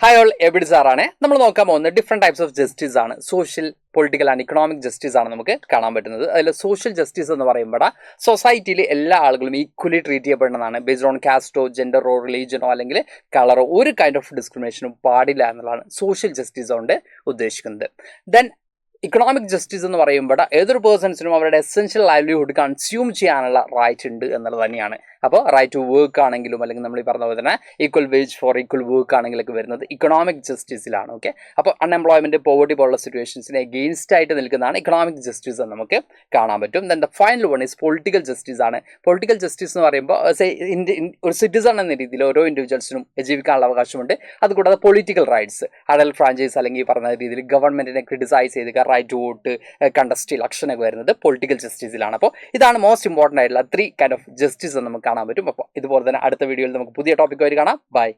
Hi all, എബിഡ് സാറാണ്. നമ്മൾ നോക്കാൻ പോകുന്നത് ഡിഫറെൻറ്റ് ടൈപ്സ് ഓഫ് ജസ്റ്റിസ് ആണ്. Social, political and economic justice ആണ് നമുക്ക് കാണാൻ പറ്റുന്നത്. അതിൽ സോഷ്യൽ ജസ്റ്റിസ് എന്ന് പറയുമ്പോൾ സൊസൈറ്റിയിൽ എല്ലാ ആളുകളും ഈക്വലി ട്രീറ്റ് ചെയ്യപ്പെടുന്നതാണ്. ബേസ്ഡ് ഓൺ കാസ്റ്റോ, ജെൻഡറോ, റിലീജിയനോ അല്ലെങ്കിൽ കളറോ ഒരു കൈൻഡ് ഓഫ് ഡിസ്ക്രിമിനേഷനും പാടില്ല എന്നുള്ളതാണ് സോഷ്യൽ ജസ്റ്റിസ് കൊണ്ട് ഉദ്ദേശിക്കുന്നത്. ദെൻ ഇക്കണോമിക് ജസ്റ്റിസ് എന്ന് പറയുമ്പോൾ ഏതൊരു പേഴ്സൺസിനും അവരുടെ എസെൻഷ്യൽ ലൈവ്ലിഹുഡ് കൺസ്യൂം ചെയ്യാനുള്ള റൈറ്റ് ഉണ്ട് എന്നുള്ളത് തന്നെയാണ്. അപ്പോൾ റൈറ്റ് ടു വർക്ക് ആണെങ്കിലും അല്ലെങ്കിൽ നമ്മൾ ഈ പറഞ്ഞ പോലെ തന്നെ equal wage for equal work ആണെങ്കിലൊക്കെ വരുന്നത് ഇക്കണോമിക് ജസ്റ്റിസിലാണ്. ഓക്കെ, അപ്പോൾ അൺഎംപ്ലോയ്മെൻറ്റ്, പോവർട്ടി പോലുള്ള സിറ്റുവേഷൻസിനെ എഗെയിൻസ്റ്റ് ആയിട്ട് നിൽക്കുന്നതാണ് ഇക്കണോമിക് ജസ്റ്റിസ് എന്ന് നമുക്ക് കാണാൻ പറ്റും. Then the final one is political justice ആണ്. പൊളിറ്റിക്കൽ ജസ്റ്റിസ് എന്ന് പറയുമ്പോൾ ഒരു സിറ്റിസൺ എന്ന രീതിയിൽ ഓരോ ഇൻഡിവിജ്വൽസിനും ജീവിക്കാനുള്ള അവകാശമുണ്ട്. അതുകൂടാതെ പൊളിറ്റിക്കൽ റൈറ്റ്സ്, അഡൽ ഫ്രാഞ്ചൈസ് അല്ലെങ്കിൽ ഈ പറഞ്ഞ രീതിയിൽ ഗവൺമെൻറ്റിനെ ക്രിറ്റിസൈസ് ചെയ്ത് റൈറ്റ് ടു വോട്ട്, കണ്ടസ്റ്റ് ഇലക്ഷനൊക്കെ വരുന്നത് പൊളിറ്റിക്കൽ ജസ്റ്റിസിലാണ്. അപ്പോൾ ഇതാണ് മോസ്റ്റ് ഇമ്പോർട്ടൻ്റ് ആയിട്ടുള്ള 3 കൈൻഡ് ഓഫ് ജസ്റ്റിസ് എന്ന് നമുക്ക് കാണാൻ പറ്റും. അപ്പോൾ ഇതുപോലെ തന്നെ അടുത്ത വീഡിയോയിൽ നമുക്ക് പുതിയ ടോപ്പിക്കുമായിട്ട് കാണാം. ബൈ.